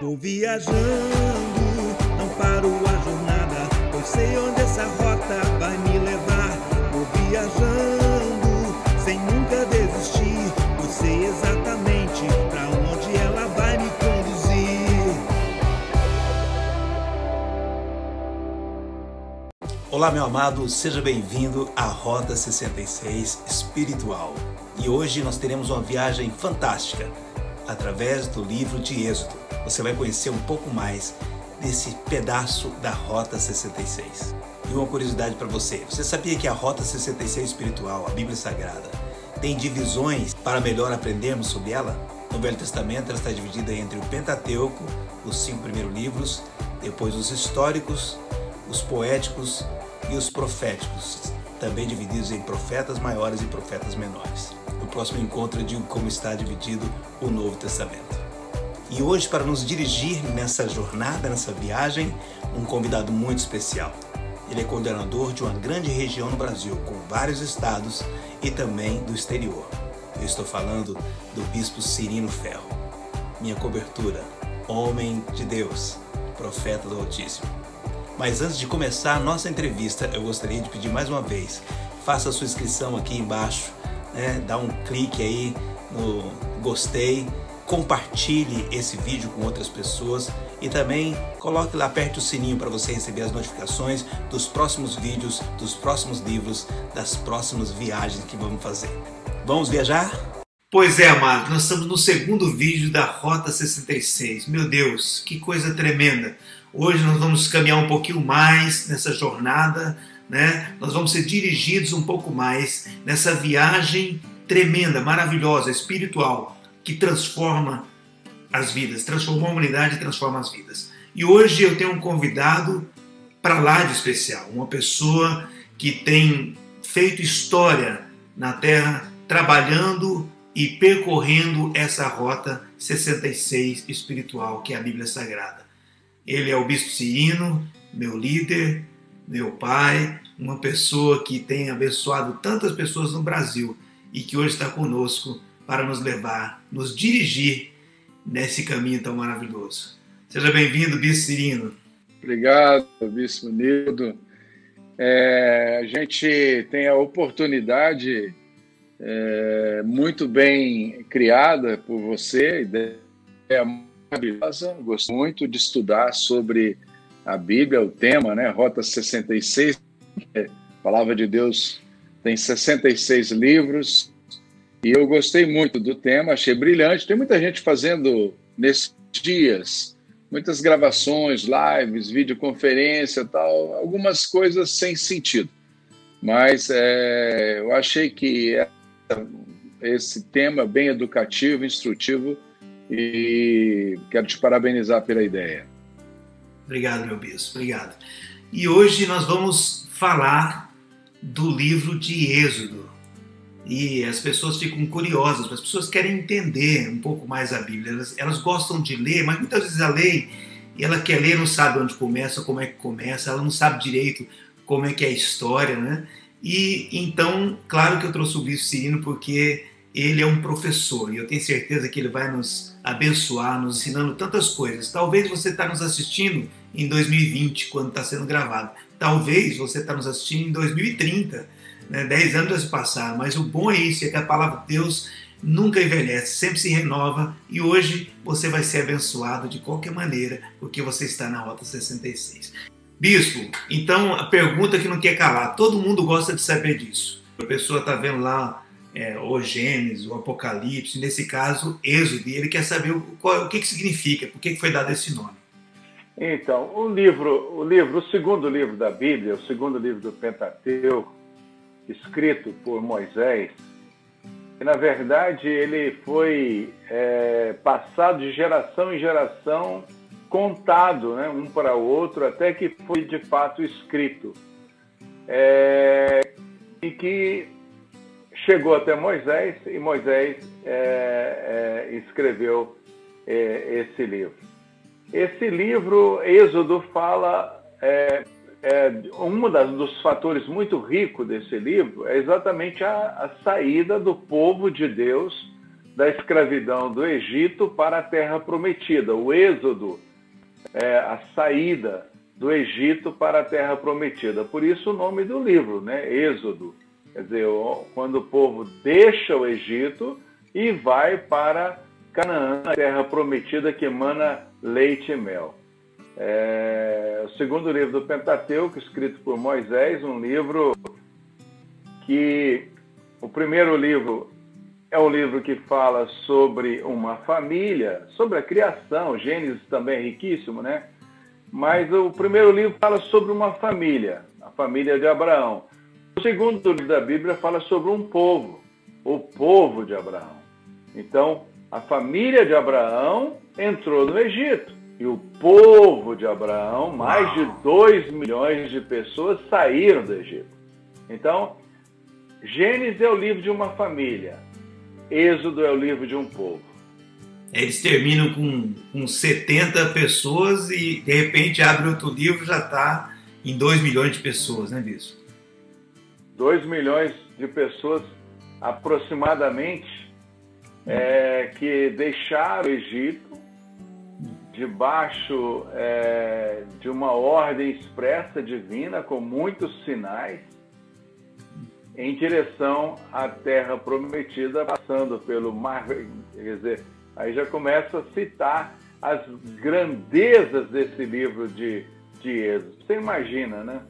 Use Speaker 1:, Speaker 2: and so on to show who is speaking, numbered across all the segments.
Speaker 1: Tô viajando, não paro a jornada, pois sei onde essa rota vai me levar. Tô viajando, sem nunca desistir, pois sei exatamente pra onde ela vai me conduzir.
Speaker 2: Olá, meu amado, seja bem-vindo à Rota 66 Espiritual. E hoje nós teremos uma viagem fantástica através do livro de Êxodo. Você vai conhecer um pouco mais desse pedaço da Rota 66. E uma curiosidade para você: você sabia que a Rota 66 Espiritual, a Bíblia Sagrada, tem divisões para melhor aprendermos sobre ela? No Velho Testamento ela está dividida entre o Pentateuco, os 5 primeiros livros, depois os históricos, os poéticos e os proféticos, também divididos em profetas maiores e profetas menores. No próximo encontro eu digo como está dividido o Novo Testamento. E hoje, para nos dirigir nessa jornada, nessa viagem, um convidado muito especial. Ele é coordenador de uma grande região no Brasil, com vários estados e também do exterior. Eu estou falando do Bispo Cirino Ferro. Minha cobertura, homem de Deus, profeta do Altíssimo. Mas antes de começar a nossa entrevista, eu gostaria de pedir mais uma vez, faça a sua inscrição aqui embaixo, dá um clique aí no gostei, compartilhe esse vídeo com outras pessoas e também coloque lá, aperte o sininho para você receber as notificações dos próximos vídeos, dos próximos livros, das próximas viagens que vamos fazer. Vamos viajar? Pois é, amado, nós estamos no segundo vídeo da Rota 66. Meu Deus, que coisa tremenda! Hoje nós vamos caminhar um pouquinho mais nessa jornada, Nós vamos ser dirigidos um pouco mais nessa viagem tremenda, maravilhosa, espiritual, que transforma as vidas, transformou a humanidade e transforma as vidas. E hoje eu tenho um convidado para lá de especial, uma pessoa que tem feito história na Terra, trabalhando e percorrendo essa Rota 66 espiritual, que é a Bíblia Sagrada. Ele é o Bispo Cirino, meu líder, meu pai, uma pessoa que tem abençoado tantas pessoas no Brasil e que hoje está conosco para nos levar, nos dirigir nesse caminho tão maravilhoso. Seja bem-vindo, Bispo Cirino.
Speaker 3: Obrigado, Bispo Nildo. A gente tem a oportunidade muito bem criada por você, ideia maravilhosa. Gosto muito de estudar sobre a Bíblia, o tema, Rota 66. A Palavra de Deus tem 66 livros. E eu gostei muito do tema, achei brilhante. Tem muita gente fazendo nesses dias, muitas gravações, lives, videoconferência, tal, algumas coisas sem sentido. Mas eu achei que esse tema é bem educativo, instrutivo, e quero te parabenizar pela ideia.
Speaker 2: Obrigado, meu bispo, obrigado. E hoje nós vamos falar do livro de Êxodo. E as pessoas ficam curiosas, as pessoas querem entender um pouco mais a Bíblia. Elas gostam de ler, mas muitas vezes a lê e ela quer ler, não sabe onde começa, como é que começa, ela não sabe direito como é que é a história, E então, claro que eu trouxe o Bispo Cirino porque ele é um professor e eu tenho certeza que ele vai nos abençoar, nos ensinando tantas coisas. Talvez você está nos assistindo em 2020, quando está sendo gravado. Talvez você está nos assistindo em 2030, 10 anos já se passaram, mas o bom é isso, é que a palavra de Deus nunca envelhece, sempre se renova, e hoje você vai ser abençoado de qualquer maneira, porque você está na Rota 66. Bispo, então a pergunta que não quer calar, todo mundo gosta de saber disso. A pessoa está vendo lá o Gênesis, o Apocalipse, nesse caso Êxodo, e ele quer saber o que significa, por que foi dado esse nome.
Speaker 3: Então, o segundo livro da Bíblia, o segundo livro do Pentateuco, escrito por Moisés, e, na verdade ele foi passado de geração em geração, contado, um para o outro, até que foi de fato escrito, e que chegou até Moisés, e Moisés escreveu esse livro. Esse livro, Êxodo, fala... dos fatores muito ricos desse livro é exatamente a saída do povo de Deus da escravidão do Egito para a Terra Prometida. O Êxodo é a saída do Egito para a Terra Prometida. Por isso o nome do livro, né? Êxodo. Quer dizer, quando o povo deixa o Egito e vai para Canaã, a Terra Prometida que emana leite e mel. O segundo livro do Pentateuco, escrito por Moisés, um livro que... O primeiro livro é um livro que fala sobre uma família, sobre a criação. Gênesis também é riquíssimo, né? Mas o primeiro livro fala sobre uma família, a família de Abraão. O segundo livro da Bíblia fala sobre um povo, o povo de Abraão. Então, a família de Abraão entrou no Egito. E o povo de Abraão, mais de 2 milhões de pessoas saíram do Egito. Então, Gênesis é o livro de uma família. Êxodo é o livro de um povo.
Speaker 2: Eles terminam com 70 pessoas e, de repente, abre outro livro e já está em 2 milhões de pessoas, né, Bispo?
Speaker 3: 2 milhões de pessoas, aproximadamente, que deixaram o Egito debaixo de uma ordem expressa divina, com muitos sinais, em direção à Terra Prometida, passando pelo mar. Quer dizer, aí já começa a citar as grandezas desse livro de Êxodo. Você imagina, né?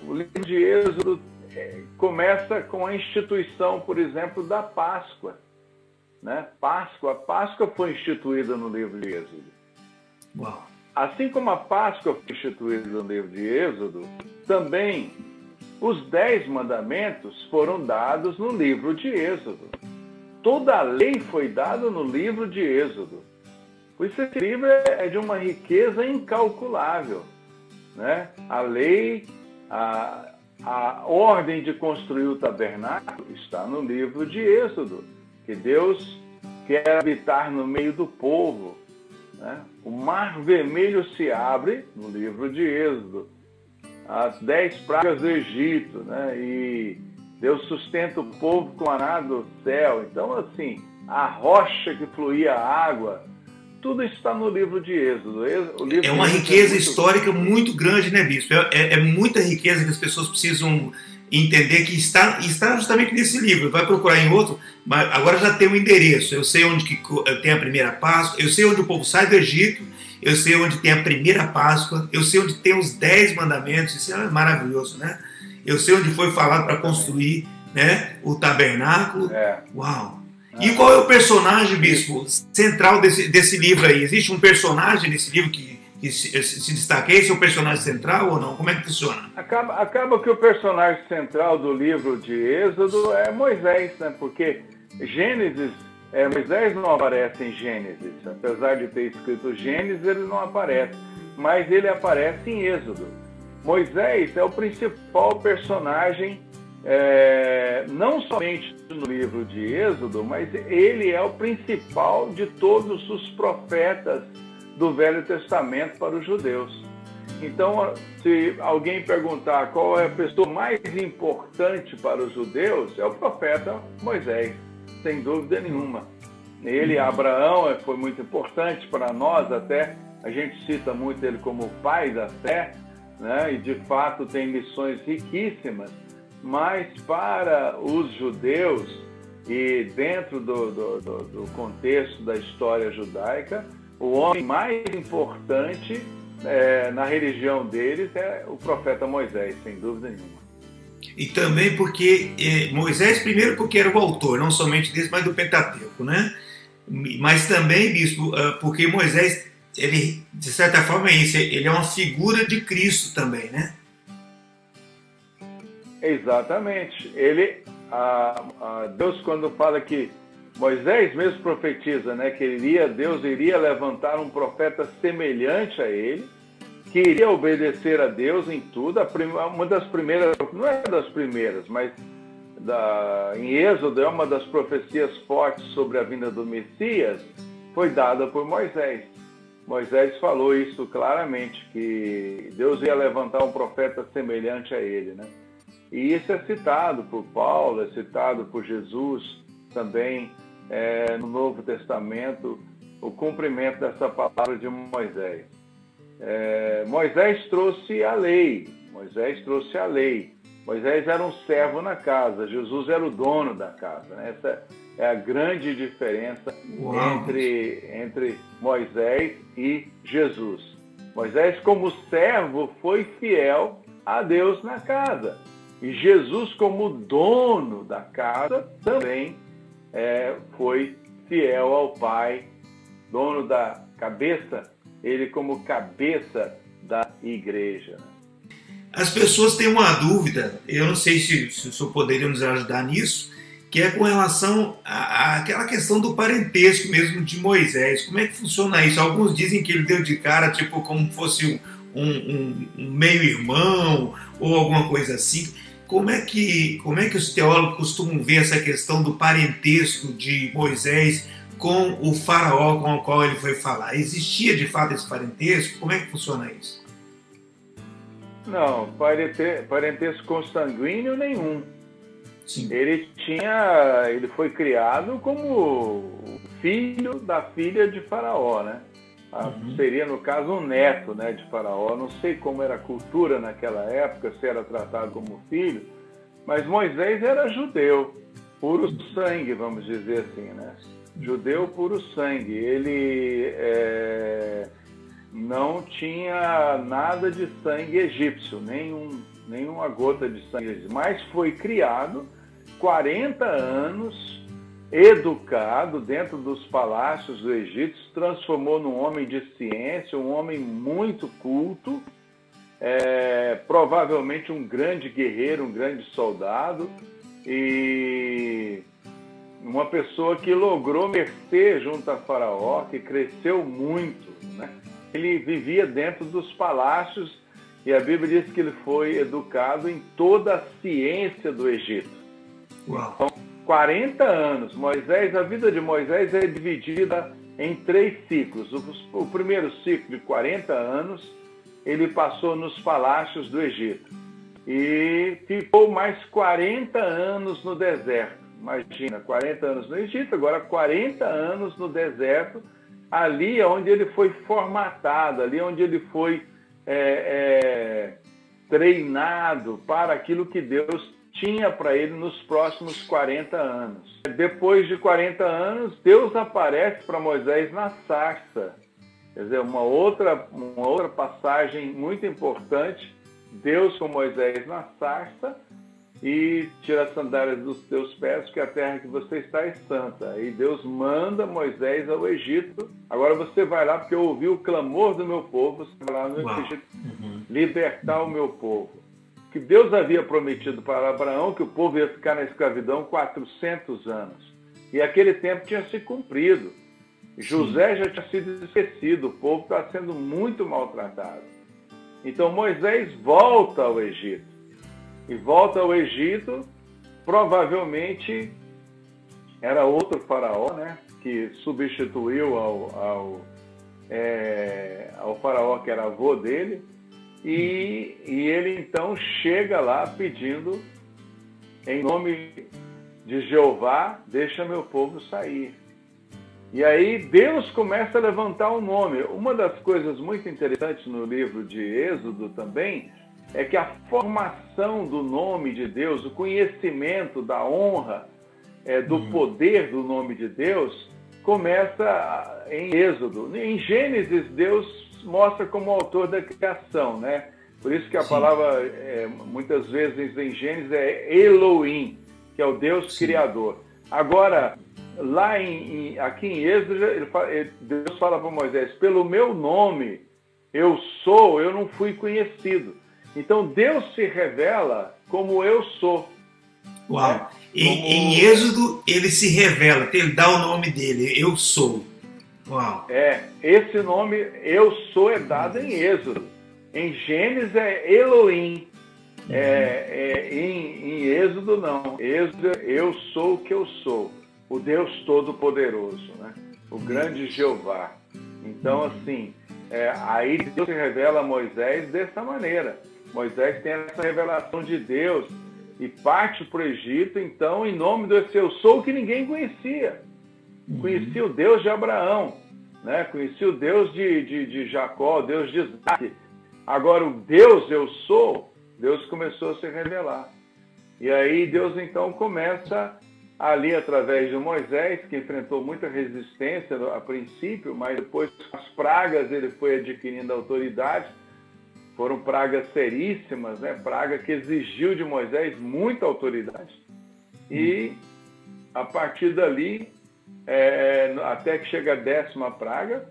Speaker 3: O livro de Êxodo começa com a instituição, por exemplo, da Páscoa. Né? A Páscoa foi instituída no livro de Êxodo.
Speaker 2: Uau.
Speaker 3: Assim como a Páscoa foi instituída no livro de Êxodo, também os 10 mandamentos foram dados no livro de Êxodo. Toda a lei foi dada no livro de Êxodo. Por isso esse livro é de uma riqueza incalculável. Né? A lei, a ordem de construir o tabernáculo está no livro de Êxodo, que Deus quer habitar no meio do povo. Né? O Mar Vermelho se abre no livro de Êxodo. As 10 pragas do Egito, né? E Deus sustenta o povo com o maná do céu. Então, assim, a rocha que fluía a água, tudo está no livro de Êxodo.
Speaker 2: É uma riqueza histórica muito grande, né, Bispo? É muita riqueza que as pessoas precisam entender que está justamente nesse livro. Vai procurar em outro, mas agora já tem um endereço. Eu sei onde que tem a primeira Páscoa, eu sei onde o povo sai do Egito, eu sei onde tem a primeira Páscoa, eu sei onde tem os 10 mandamentos, isso é maravilhoso, né? Eu sei onde foi falado para construir, né, o tabernáculo. Uau! E qual é o personagem, Bispo, central desse livro aí? Existe um personagem nesse livro que se destaca? Esse é o personagem central ou não? Como é que funciona?
Speaker 3: Acaba que o personagem central do livro de Êxodo é Moisés, né? Porque Gênesis... Moisés não aparece em Gênesis, apesar de ter escrito Gênesis, ele não aparece, mas ele aparece em Êxodo. Moisés é o principal personagem, não somente no livro de Êxodo, mas ele é o principal de todos os profetas do Velho Testamento para os judeus. Então, se alguém perguntar qual é a pessoa mais importante para os judeus, é o profeta Moisés. Sem dúvida nenhuma. Ele, Abraão, foi muito importante para nós, até a gente cita muito ele como o pai da fé, né? E de fato tem lições riquíssimas, mas para os judeus e dentro do contexto da história judaica, o homem mais importante na religião deles é o profeta Moisés, sem dúvida nenhuma.
Speaker 2: E também porque Moisés, primeiro porque era o autor, não somente desse, mas do Pentateuco, né? Mas também, Bispo, porque Moisés, ele, de certa forma, ele é uma figura de Cristo também, né?
Speaker 3: Exatamente. Deus, quando fala que Moisés mesmo profetiza, né, que Deus iria levantar um profeta semelhante a ele, que iria obedecer a Deus em tudo. Uma das primeiras, não é das primeiras, mas em Êxodo é uma das profecias fortes sobre a vinda do Messias, foi dada por Moisés. Moisés falou isso claramente, que Deus ia levantar um profeta semelhante a ele, né? E isso é citado por Paulo, é citado por Jesus, também no Novo Testamento o cumprimento dessa palavra de Moisés. Moisés trouxe a lei. Moisés era um servo na casa, Jesus era o dono da casa, né? Essa é a grande diferença entre Moisés e Jesus. Moisés, como servo, foi fiel a Deus na casa. E Jesus, como dono da casa, também foi fiel ao Pai, dono da cabeça, ele como cabeça da igreja.
Speaker 2: As pessoas têm uma dúvida, eu não sei se o senhor poderia nos ajudar nisso, que é com relação àquela questão do parentesco mesmo de Moisés. Como é que funciona isso? Alguns dizem que ele deu de cara, tipo, como fosse um meio-irmão ou alguma coisa assim. Como é que os teólogos costumam ver essa questão do parentesco de Moisés com o faraó com o qual ele foi falar? Existia de fato esse parentesco? Como é que funciona isso?
Speaker 3: Não, parentesco consanguíneo nenhum.
Speaker 2: Sim.
Speaker 3: Ele foi criado como filho da filha de Faraó, né? Seria, no caso, um neto, né, de Faraó. Não sei como era a cultura naquela época, se era tratado como filho, mas Moisés era judeu, puro sangue, vamos dizer assim, né? Judeu puro sangue. Ele não tinha nada de sangue egípcio, nenhuma gota de sangue egípcio, mas foi criado 40 anos, educado dentro dos palácios do Egito, se transformou num homem de ciência, um homem muito culto, provavelmente um grande guerreiro, um grande soldado, e uma pessoa que logrou mercê junto a Faraó, que cresceu muito, né? Ele vivia dentro dos palácios e a Bíblia diz que ele foi educado em toda a ciência do Egito.
Speaker 2: Uau.
Speaker 3: Então, 40 anos. A vida de Moisés é dividida em 3 ciclos. O primeiro ciclo, de 40 anos, ele passou nos palácios do Egito. E ficou mais 40 anos no deserto. Imagina, 40 anos no Egito, agora 40 anos no deserto, ali onde ele foi formatado, ali onde ele foi treinado para aquilo que Deus tinha para ele nos próximos 40 anos. Depois de 40 anos, Deus aparece para Moisés na sarça. Quer dizer, uma outra passagem muito importante, Deus com Moisés na sarça, e tira as sandálias dos teus pés, porque a terra que você está é santa. E Deus manda Moisés ao Egito. Agora você vai lá, porque eu ouvi o clamor do meu povo, você vai lá no Egito libertar o meu povo. Que Deus havia prometido para Abraão que o povo ia ficar na escravidão 400 anos. E aquele tempo tinha se cumprido. José já tinha sido esquecido, o povo está sendo muito maltratado. Então Moisés volta ao Egito. E volta ao Egito, provavelmente era outro faraó, né, que substituiu ao faraó que era avô dele, e ele então chega lá pedindo, em nome de Jeová, deixa meu povo sair. E aí Deus começa a levantar um nome. Uma das coisas muito interessantes no livro de Êxodo também é que a formação do nome de Deus, o conhecimento da honra, do poder do nome de Deus, começa em Êxodo. Em Gênesis, Deus mostra como autor da criação, né? Por isso que a palavra, muitas vezes em Gênesis, é Elohim, que é o Deus criador. Agora, lá aqui em Êxodo, Deus fala para Moisés, pelo meu nome, eu não fui conhecido. Então, Deus se revela como eu sou.
Speaker 2: Uau! Né? Em Êxodo, ele se revela, ele dá o nome dele, eu sou. Uau!
Speaker 3: Esse nome, eu sou, é dado em Êxodo. Em Gênesis é Elohim. Em Êxodo, não. Êxodo, eu sou o que eu sou. O Deus Todo-Poderoso, né? O grande Jeová. Então, assim, aí Deus se revela a Moisés dessa maneira. Moisés tem essa revelação de Deus e parte para o Egito, então, em nome desse eu sou que ninguém conhecia. Conhecia o Deus de Abraão, né? Conhecia o Deus de Jacó, o Deus de Isaac. Agora, o Deus eu sou, Deus começou a se revelar. E aí Deus, então, começa ali através de Moisés, que enfrentou muita resistência a princípio, mas depois, com as pragas, ele foi adquirindo autoridade. Foram pragas seríssimas, né? Praga que exigiu de Moisés muita autoridade. E, a partir dali, até que chega a 10ª praga,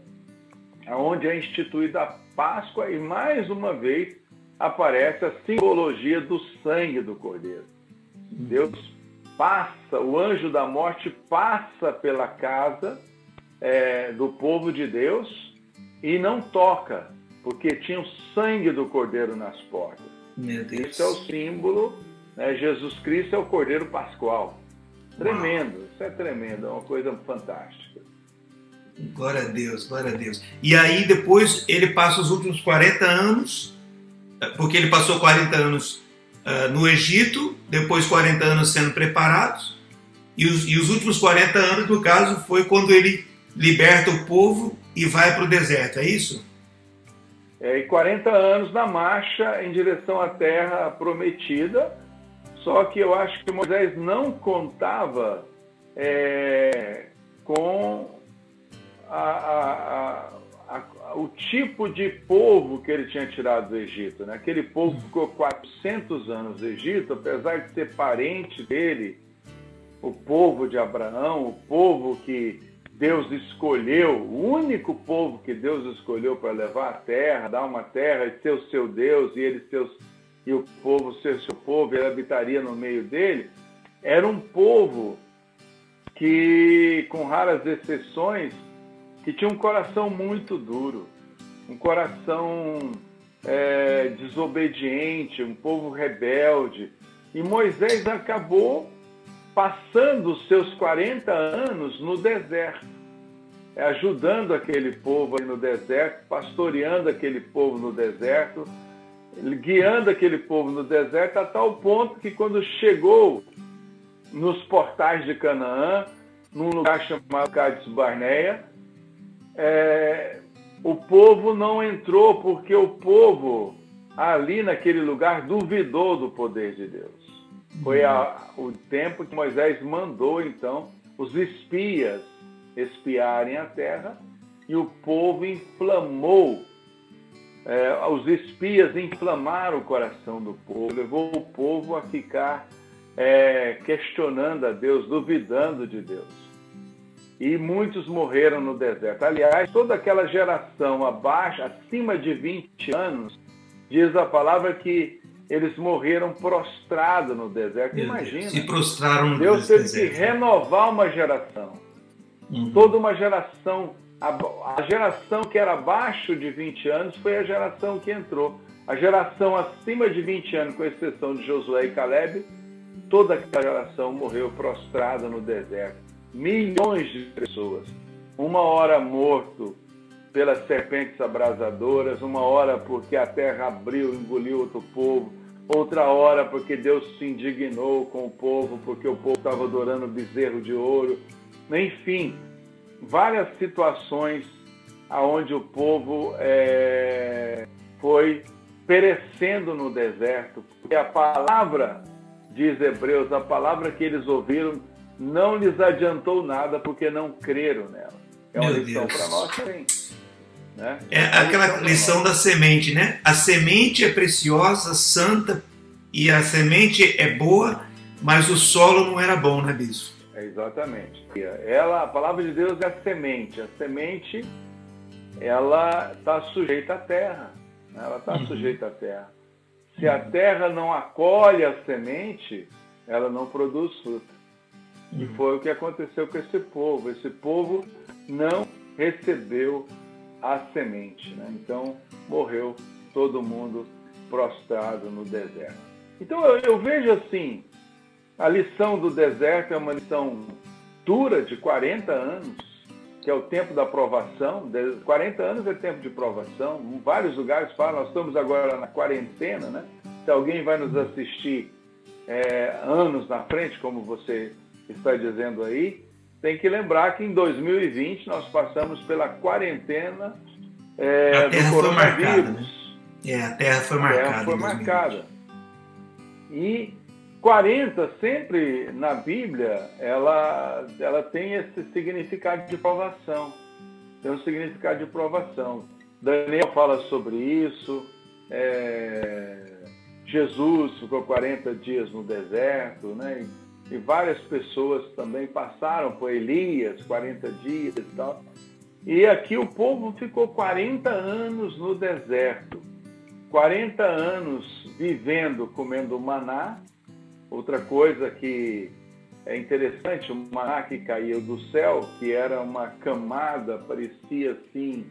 Speaker 3: onde é instituída a Páscoa, e mais uma vez aparece a simbologia do sangue do Cordeiro. Deus passa, o anjo da morte passa pela casa do povo de Deus e não toca, porque tinha o sangue do Cordeiro nas portas.
Speaker 2: Meu Deus.
Speaker 3: Isso é o símbolo, né? Jesus Cristo é o Cordeiro Pascual. Tremendo, isso é tremendo, é uma coisa fantástica.
Speaker 2: Glória a Deus, glória a Deus. E aí depois ele passa os últimos 40 anos, porque ele passou 40 anos no Egito, depois 40 anos sendo preparados, e os últimos 40 anos, no caso, foi quando ele liberta o povo e vai para o deserto, é isso?
Speaker 3: E 40 anos na marcha em direção à terra prometida, só que eu acho que Moisés não contava com o tipo de povo que ele tinha tirado do Egito, né? Aquele povo ficou 400 anos no Egito, apesar de ser parente dele, o povo de Abraão, o povo que Deus escolheu, o único povo que Deus escolheu para levar a terra, dar uma terra e ser o seu Deus, e o povo ser seu povo, ele habitaria no meio dele, era um povo que, com raras exceções, que tinha um coração muito duro, um coração desobediente, um povo rebelde. E Moisés acabou passando os seus 40 anos no deserto, ajudando aquele povo ali no deserto, pastoreando aquele povo no deserto, guiando aquele povo no deserto, a tal ponto que quando chegou nos portais de Canaã, num lugar chamado Cades Barneia, o povo não entrou porque o povo ali naquele lugar duvidou do poder de Deus. Foi o tempo que Moisés mandou então os espias espiarem a terra, e o povo inflamou, os espias inflamaram o coração do povo, levou o povo a ficar questionando a Deus, duvidando de Deus. E muitos morreram no deserto. Aliás, toda aquela geração acima de 20 anos, diz a palavra que eles morreram prostrados no deserto. Imagina.
Speaker 2: Se prostraram no
Speaker 3: deserto. Deus teve que renovar uma geração. Toda uma geração. A geração que era abaixo de 20 anos foi a geração que entrou. A geração acima de 20 anos, com exceção de Josué e Caleb, toda aquela geração morreu prostrada no deserto. Milhões de pessoas. Uma hora morto pelas serpentes abrasadoras, uma hora porque a terra abriu e engoliu outro povo, outra hora porque Deus se indignou com o povo, porque o povo estava adorando bezerro de ouro. Enfim, várias situações onde o povo foi perecendo no deserto, porque a palavra, diz Hebreus, a palavra que eles ouviram não lhes adiantou nada porque não creram nela. É uma lição para nós também. Né?
Speaker 2: Aquela lição da semente, né? A semente é preciosa, santa, e a semente é boa, mas o solo não era bom, né, bispo?
Speaker 3: Exatamente. A palavra de Deus é a semente. A semente, ela está sujeita à terra. Ela está sujeita à terra. Se a terra não acolhe a semente, ela não produz fruto. E foi o que aconteceu com esse povo. Esse povo não recebeu a semente, né? Então morreu todo mundo prostrado no deserto. Então eu vejo assim, a lição do deserto é uma lição dura de 40 anos, que é o tempo da provação. 40 anos é tempo de provação. Em vários lugares falam, nós estamos agora na quarentena, né? Se alguém vai nos assistir anos na frente, como você está dizendo aí, tem que lembrar que em 2020 nós passamos pela quarentena do coronavírus.
Speaker 2: A Terra foi marcada. A Terra foi marcada.
Speaker 3: E 40 sempre na Bíblia, ela tem esse significado de provação. Tem um significado de provação. Daniel fala sobre isso. Jesus ficou 40 dias no deserto, né? E várias pessoas também passaram por Elias, 40 dias e tal. E aqui o povo ficou 40 anos no deserto. 40 anos vivendo, comendo maná. Outra coisa que é interessante, o maná que caía do céu, que era uma camada, parecia assim,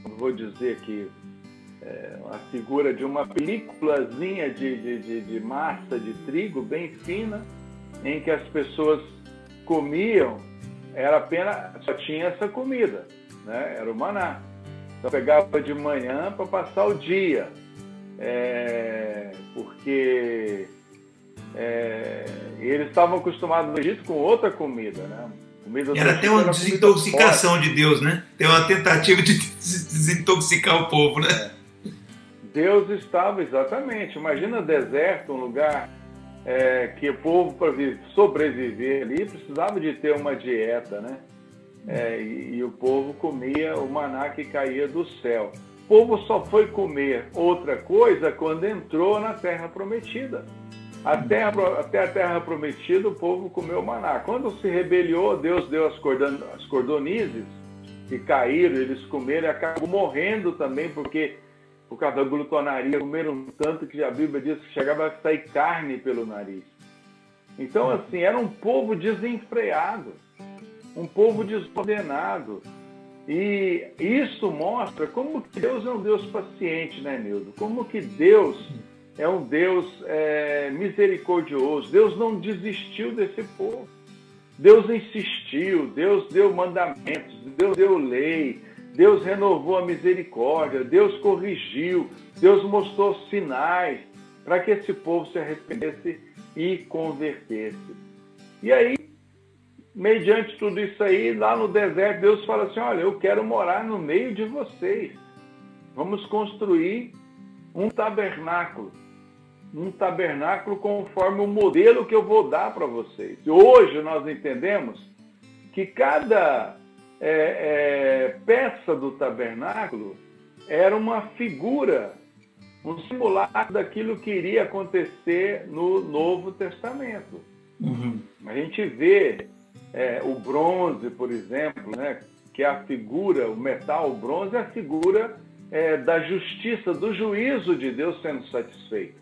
Speaker 3: como vou dizer aqui, a figura de uma películazinha de massa de trigo bem fina, em que as pessoas comiam, só tinha essa comida, né? Era o maná. Então pegava de manhã para passar o dia, porque eles estavam acostumados no Egito com outra comida, né?
Speaker 2: Era até uma desintoxicação de Deus, né? Tem uma tentativa de desintoxicar o povo, né?
Speaker 3: Deus estava, exatamente. Imagina deserto, um lugar que o povo, para sobreviver ali, precisava de ter uma dieta, né? E o povo comia o maná que caía do céu. O povo só foi comer outra coisa quando entrou na Terra Prometida. Até a Terra Prometida, o povo comeu maná. Quando se rebeliou, Deus deu as cordonizes que caíram, eles comeram e acabou morrendo também, porque por causa da glutonaria, comeram tanto que a Bíblia diz que chegava a sair carne pelo nariz. Então, assim, era um povo desenfreado, um povo desordenado. E isso mostra como que Deus é um Deus paciente, né, Nildo? Como que Deus é um Deus misericordioso. Deus não desistiu desse povo. Deus insistiu, Deus deu mandamentos, Deus deu lei, Deus renovou a misericórdia, Deus corrigiu, Deus mostrou sinais para que esse povo se arrependesse e convertesse. E aí, mediante tudo isso aí, lá no deserto, Deus fala assim, olha, eu quero morar no meio de vocês. Vamos construir um tabernáculo conforme o modelo que eu vou dar para vocês. E hoje nós entendemos que cada peça do tabernáculo era uma figura, um simulacro daquilo que iria acontecer no Novo Testamento.
Speaker 2: Uhum.
Speaker 3: A gente vê o bronze, por exemplo, né, que é a figura, o metal, o bronze é a figura da justiça, do juízo de Deus sendo satisfeito.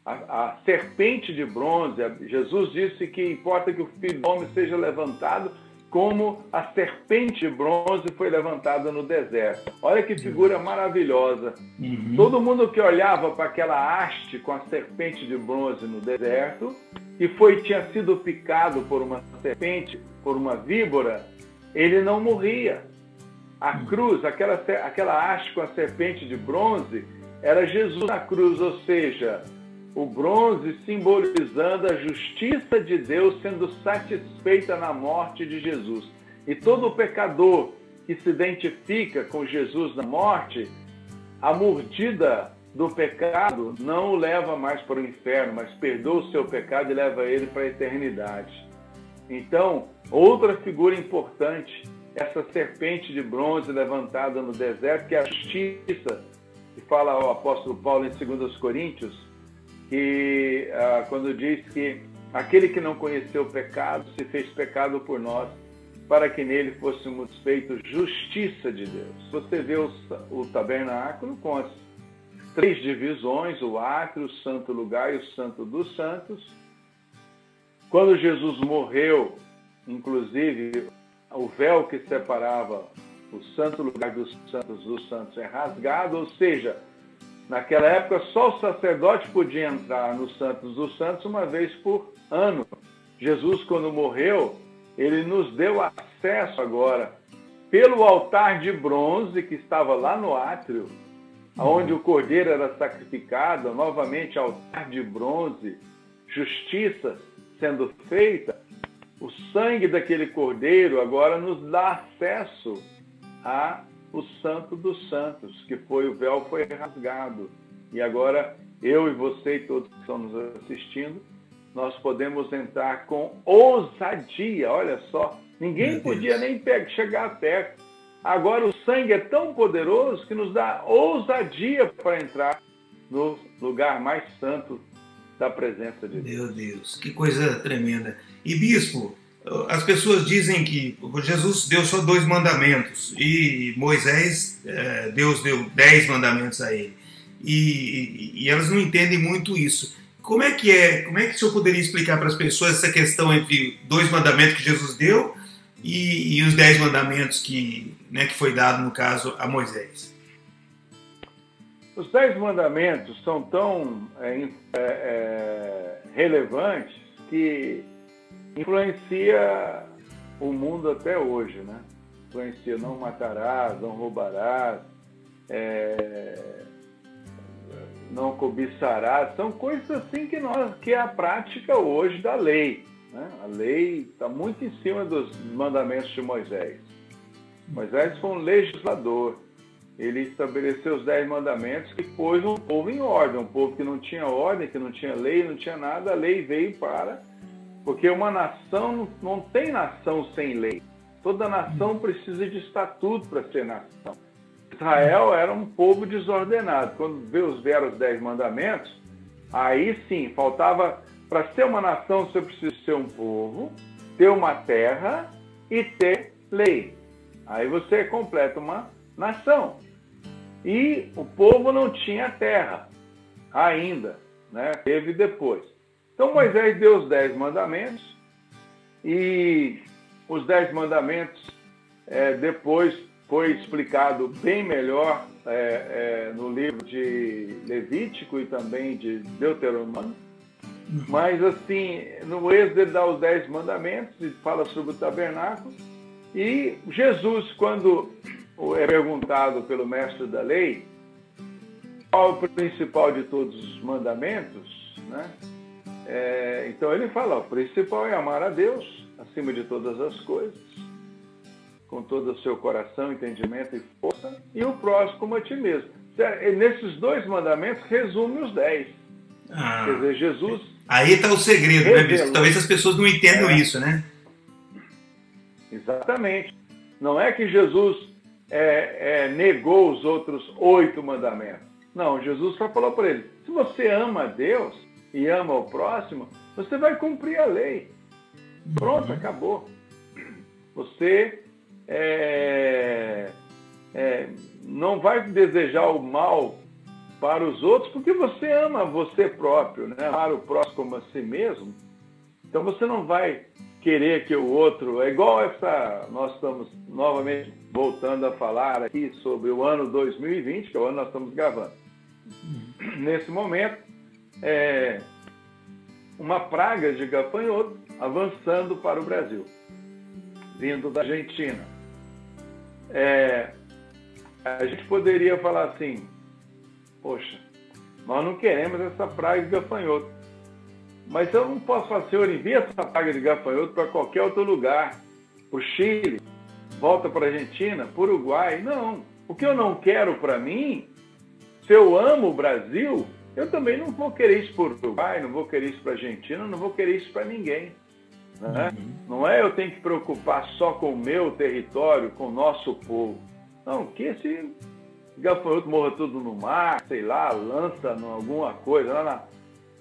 Speaker 3: A serpente de bronze, Jesus disse que importa que o Filho do Homem seja levantado como a serpente de bronze foi levantada no deserto. Olha que figura maravilhosa.
Speaker 2: Uhum.
Speaker 3: Todo mundo que olhava para aquela haste com a serpente de bronze no deserto e tinha sido picado por uma serpente, por uma víbora, ele não morria. A cruz, aquela haste com a serpente de bronze, era Jesus na cruz, ou seja, o bronze simbolizando a justiça de Deus sendo satisfeita na morte de Jesus. E todo pecador que se identifica com Jesus na morte, a mordida do pecado não o leva mais para o inferno, mas perdoa o seu pecado e leva ele para a eternidade. Então, outra figura importante, essa serpente de bronze levantada no deserto, que é a justiça, que fala o apóstolo Paulo em 2 Coríntios, que quando diz que aquele que não conheceu o pecado se fez pecado por nós, para que nele fôssemos feitos justiça de Deus. Você vê o tabernáculo com as 3 divisões, o átrio, o santo lugar e o santo dos santos. Quando Jesus morreu, inclusive, o véu que separava o santo lugar dos santos é rasgado, ou seja, naquela época, só o sacerdote podia entrar no Santos dos Santos uma vez por ano. Jesus, quando morreu, ele nos deu acesso agora pelo altar de bronze que estava lá no átrio. onde o cordeiro era sacrificado, novamente altar de bronze, justiça sendo feita, o sangue daquele cordeiro agora nos dá acesso ao Santo dos Santos, que o véu foi rasgado. E agora eu e você e todos que estão nos assistindo, nós podemos entrar com ousadia. Olha só, ninguém podia nem chegar perto. Agora o sangue é tão poderoso que nos dá ousadia para entrar no lugar mais santo da presença de Deus.
Speaker 2: Meu Deus, que coisa tremenda. E bispo, as pessoas dizem que Jesus deu só 2 mandamentos e Moisés, Deus deu 10 mandamentos a ele. E elas não entendem muito isso. Como é que o senhor poderia explicar para as pessoas essa questão entre 2 mandamentos que Jesus deu e os 10 mandamentos que foi dado, no caso, a Moisés?
Speaker 3: Os 10 mandamentos são tão relevantes que influencia o mundo até hoje, né? Influencia: não matarás, não roubarás, não cobiçarás. São coisas assim que é a prática hoje da lei, né? A lei está muito em cima dos mandamentos de Moisés. Moisés foi um legislador. Ele estabeleceu os 10 mandamentos que pôs um povo em ordem. Um povo que não tinha ordem, que não tinha lei, não tinha nada. A lei veio porque uma nação não tem nação sem lei. Toda nação precisa de estatuto para ser nação. Israel era um povo desordenado. Quando vieram os 10 mandamentos, aí sim, faltava, para ser uma nação, você precisa ser um povo, ter uma terra e ter lei. Aí você completa uma nação. E o povo não tinha terra ainda, né? Teve depois. Então Moisés deu os 10 mandamentos, e os 10 mandamentos depois foi explicado bem melhor no livro de Levítico e também de Deuteronômio. Mas assim, no Êxodo ele dá os 10 mandamentos e fala sobre o tabernáculo. E Jesus, quando é perguntado pelo mestre da lei qual é o principal de todos os mandamentos, né? Então ele fala: o principal é amar a Deus acima de todas as coisas, com todo o seu coração, entendimento e força, e o próximo como a ti mesmo. Nesses 2 mandamentos resume os 10. Quer dizer, Jesus...
Speaker 2: Aí está o segredo, né, bispo? Talvez as pessoas não entendam isso, né?
Speaker 3: Exatamente. Não é que Jesus negou os outros 8 mandamentos. Não, Jesus só falou para ele: se você ama a Deus e ama o próximo, você vai cumprir a lei. Pronto, acabou. Você não vai desejar o mal para os outros porque você ama você próprio, né? Amar o próximo como a si mesmo. Então você não vai querer que o outro... É igual nós estamos novamente voltando a falar aqui sobre o ano 2020, que é o ano que nós estamos gravando. Nesse momento, uma praga de gafanhoto avançando para o Brasil, vindo da Argentina. A gente poderia falar assim: poxa, nós não queremos essa praga de gafanhoto. Mas eu não posso falar: Senhor, envia essa praga de gafanhoto para qualquer outro lugar, para o Chile, volta para a Argentina, para o Uruguai. Não. O que eu não quero para mim, se eu amo o Brasil, eu também não vou querer isso para o Uruguai, não vou querer isso para a Argentina, não vou querer isso para ninguém. Né? Não é eu tenho que preocupar só com o meu território, com o nosso povo. Não, que esse gafanhoto morra tudo no mar, sei lá, lança em alguma coisa, lá na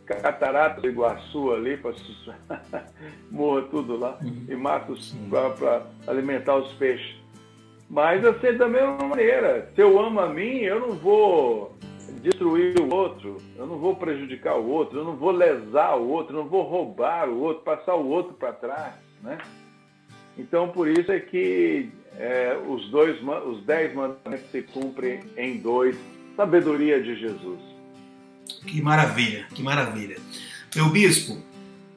Speaker 3: Catarata do Iguaçu ali, morra tudo lá e mata para alimentar os peixes. Mas assim, da mesma maneira, se eu amo a mim, eu não vou destruir o outro, eu não vou prejudicar o outro, eu não vou lesar o outro, eu não vou roubar o outro, passar o outro para trás, né? Então, por isso é que os 10 mandamentos se cumprem em 2, sabedoria de Jesus.
Speaker 2: Que maravilha, que maravilha. Meu bispo,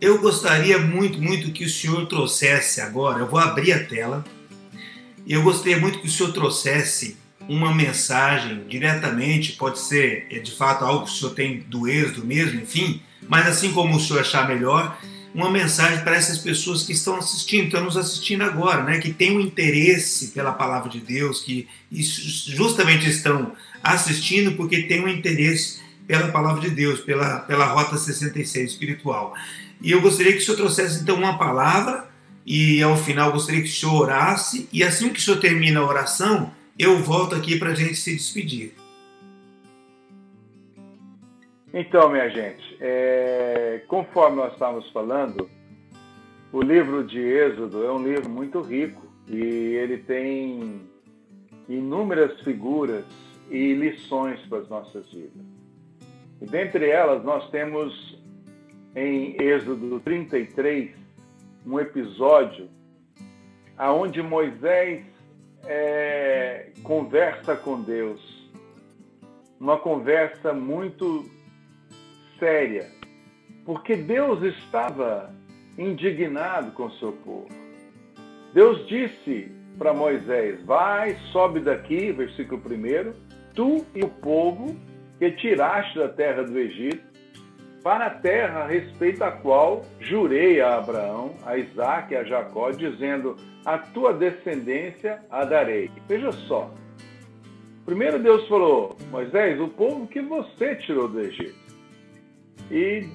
Speaker 2: eu gostaria muito, muito que o senhor trouxesse agora, eu vou abrir a tela, e eu gostaria muito que o senhor trouxesse uma mensagem diretamente, pode ser de fato algo que o senhor tem do Êxodo mesmo, enfim, mas assim como o senhor achar melhor, uma mensagem para essas pessoas que estão nos assistindo agora, né, que têm um interesse pela palavra de Deus, que justamente estão assistindo porque têm um interesse pela palavra de Deus, pela Rota 66 espiritual. E eu gostaria que o senhor trouxesse então uma palavra e ao final gostaria que o senhor orasse, e assim que o senhor termina a oração, eu volto aqui para a gente se despedir.
Speaker 3: Então, minha gente, conforme nós estávamos falando, o livro de Êxodo é um livro muito rico e ele tem inúmeras figuras e lições para as nossas vidas. E dentre elas, nós temos em Êxodo 33 um episódio onde Moisés conversa com Deus, uma conversa muito séria, porque Deus estava indignado com o seu povo. Deus disse para Moisés: vai, sobe daqui, versículo 1, tu e o povo que tiraste da terra do Egito, para a terra a respeito a qual jurei a Abraão, a Isaque e a Jacó, dizendo: a tua descendência a darei. Veja só, primeiro Deus falou: Moisés, o povo que você tirou do Egito. E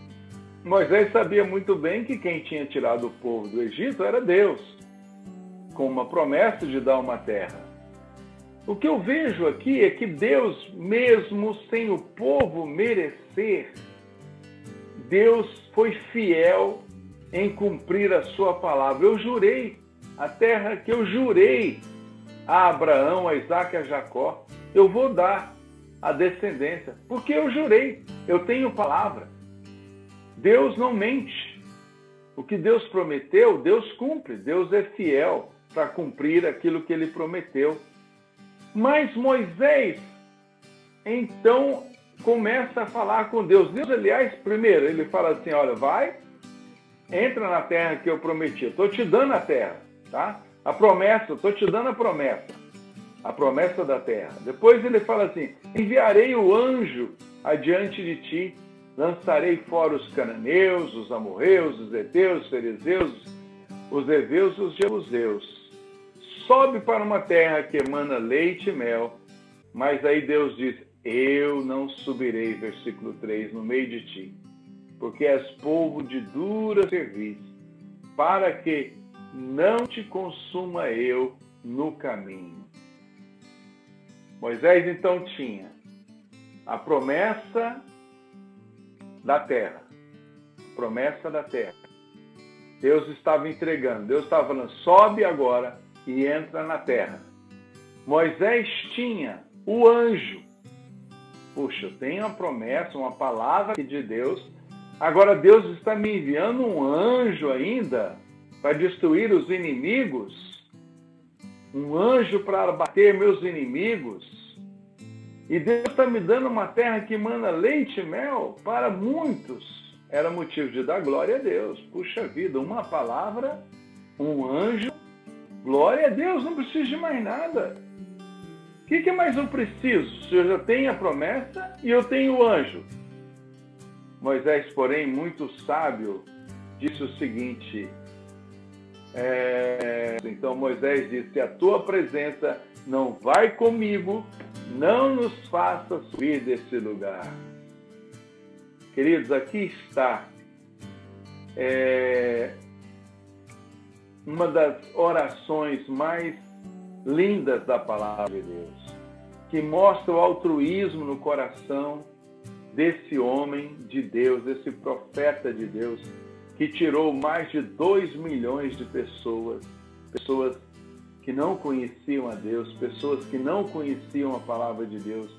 Speaker 3: Moisés sabia muito bem que quem tinha tirado o povo do Egito era Deus, com uma promessa de dar uma terra. O que eu vejo aqui é que Deus, mesmo sem o povo merecer, Deus foi fiel em cumprir a sua palavra. Eu jurei, a terra que eu jurei a Abraão, a Isaque e a Jacó, eu vou dar a descendência, porque eu jurei, eu tenho palavra. Deus não mente. O que Deus prometeu, Deus cumpre. Deus é fiel para cumprir aquilo que ele prometeu. Mas Moisés, então, começa a falar com Deus. Deus, aliás, primeiro, ele fala assim: olha, vai, entra na terra que eu prometi. Eu estou te dando a terra, tá? A promessa, eu estou te dando a promessa da terra. Depois ele fala assim: enviarei o anjo adiante de ti, lançarei fora os cananeus, os amorreus, os heteus, os ferezeus, os heveus e os jebuseus. Sobe para uma terra que emana leite e mel. Mas aí Deus diz: eu não subirei, versículo 3, no meio de ti, porque és povo de dura cerviz, para que não te consuma eu no caminho. Moisés então tinha a promessa da terra. Promessa da terra. Deus estava entregando. Deus estava falando: sobe agora e entra na terra. Moisés tinha o anjo. Puxa, eu tenho uma promessa, uma palavra de Deus. Agora Deus está me enviando um anjo ainda para destruir os inimigos. Um anjo para abater meus inimigos. E Deus está me dando uma terra que emana leite e mel. Para muitos era motivo de dar glória a Deus. Puxa vida, uma palavra, um anjo, glória a Deus, não preciso de mais nada. O que mais eu preciso? Se eu já tenho a promessa e eu tenho o anjo. Moisés, porém, muito sábio, disse o seguinte: então Moisés disse: a tua presença não vai comigo, não nos faça subir desse lugar. Queridos, aqui está uma das orações mais lindas da palavra de Deus, que mostra o altruísmo no coração desse homem de Deus, desse profeta de Deus, que tirou mais de 2 milhões de pessoas que não conheciam a Deus, pessoas que não conheciam a palavra de Deus,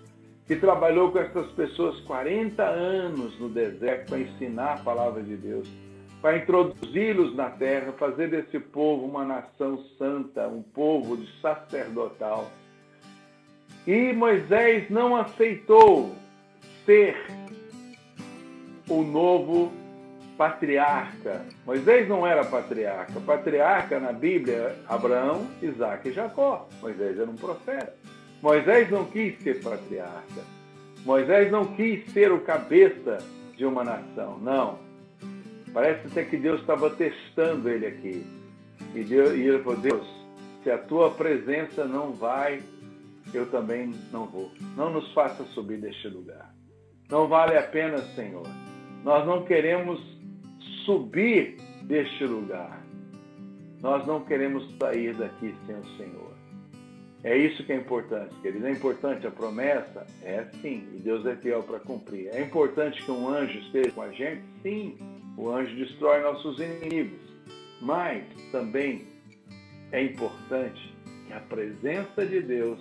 Speaker 3: que trabalhou com essas pessoas 40 anos no deserto para ensinar a palavra de Deus, para introduzi-los na terra, fazer desse povo uma nação santa, um povo de sacerdotal. E Moisés não aceitou ser o novo patriarca. Moisés não era patriarca. Patriarca na Bíblia, Abraão, Isaque e Jacó. Moisés era um profeta. Moisés não quis ser patriarca. Moisés não quis ser o cabeça de uma nação. Não. Parece até que Deus estava testando ele aqui. E ele falou, Deus, se a tua presença não vai, eu também não vou. Não nos faça subir deste lugar. Não vale a pena, Senhor. Nós não queremos subir deste lugar. Nós não queremos sair daqui sem o Senhor. É isso que é importante, queridos. É importante a promessa? É sim, e Deus é fiel para cumprir. É importante que um anjo esteja com a gente? Sim, o anjo destrói nossos inimigos. Mas também é importante que a presença de Deus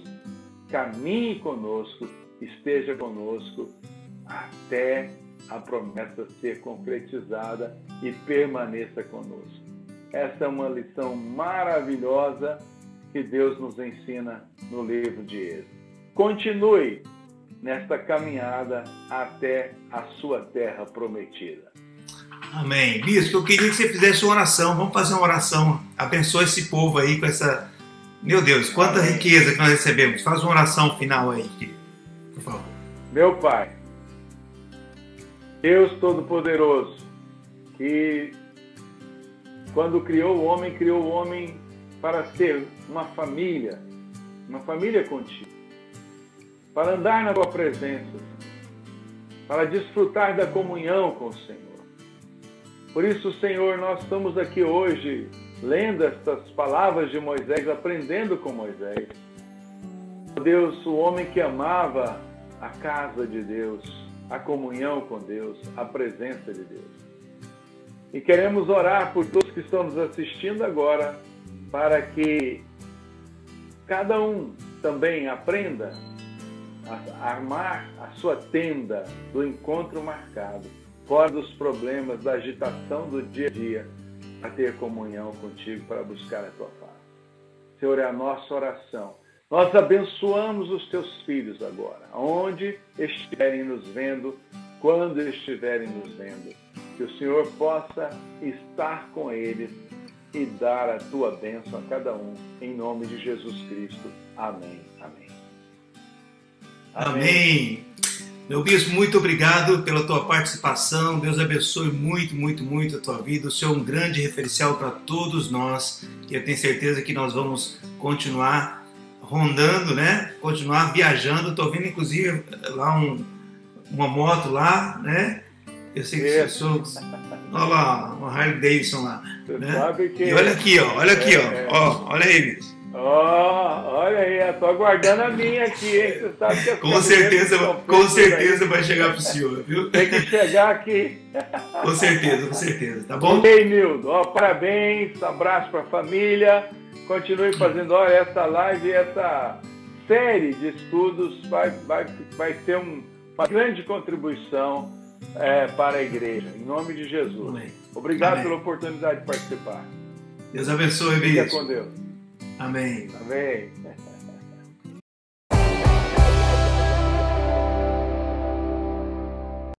Speaker 3: caminhe conosco, esteja conosco até a promessa ser concretizada e permaneça conosco. Essa é uma lição maravilhosa que Deus nos ensina no livro de Êxodo. Continue nesta caminhada até a sua terra prometida.
Speaker 2: Amém. Bispo, eu queria que você fizesse uma oração. Vamos fazer uma oração. Abençoe esse povo aí com essa... Meu Deus, quanta riqueza que nós recebemos. Faz uma oração final aí, por favor.
Speaker 3: Meu Pai, Deus Todo-Poderoso, que quando criou o homem para ser uma família contigo, para andar na tua presença, para desfrutar da comunhão com o Senhor. Por isso, Senhor, nós estamos aqui hoje lendo estas palavras de Moisés, aprendendo com Moisés. Deus, o homem que amava a casa de Deus, a comunhão com Deus, a presença de Deus. E queremos orar por todos que estão nos assistindo agora, para que cada um também aprenda a armar a sua tenda do encontro marcado, fora dos problemas, da agitação do dia a dia, a ter comunhão contigo para buscar a tua paz. Senhor, é a nossa oração. Nós abençoamos os teus filhos agora, onde estiverem nos vendo, quando estiverem nos vendo. Que o Senhor possa estar com eles e dar a tua bênção a cada um, em nome de Jesus Cristo. Amém. Amém.
Speaker 2: Amém. Meu bispo, muito obrigado pela tua participação. Deus abençoe muito, muito, muito a tua vida. O Senhor é um grande referencial para todos nós. E eu tenho certeza que nós vamos continuar rondando, né? Continuar viajando. Estou vendo, inclusive, lá uma moto lá, né? Eu sei que você sou... Olha lá, uma Harley Davidson lá. Né?
Speaker 3: Sabe que...
Speaker 2: E olha aqui, ó. Olha aqui, ó. Olha aí, bicho.
Speaker 3: Olha aí, eu tô aguardando a minha aqui, hein? Você sabe que
Speaker 2: com certeza vai chegar pro senhor, viu?
Speaker 3: Tem que chegar aqui.
Speaker 2: Com certeza, tá bom?
Speaker 3: Ok, Nildo. Parabéns, abraço para a família. Continue fazendo, olha, essa live, essa série de estudos vai ter uma grande contribuição para a igreja, em nome de Jesus.
Speaker 2: Amém.
Speaker 3: Obrigado pela oportunidade de participar.
Speaker 2: Deus abençoe,
Speaker 3: Fica
Speaker 2: bispo.
Speaker 3: com Deus.
Speaker 2: Amém.
Speaker 3: Amém.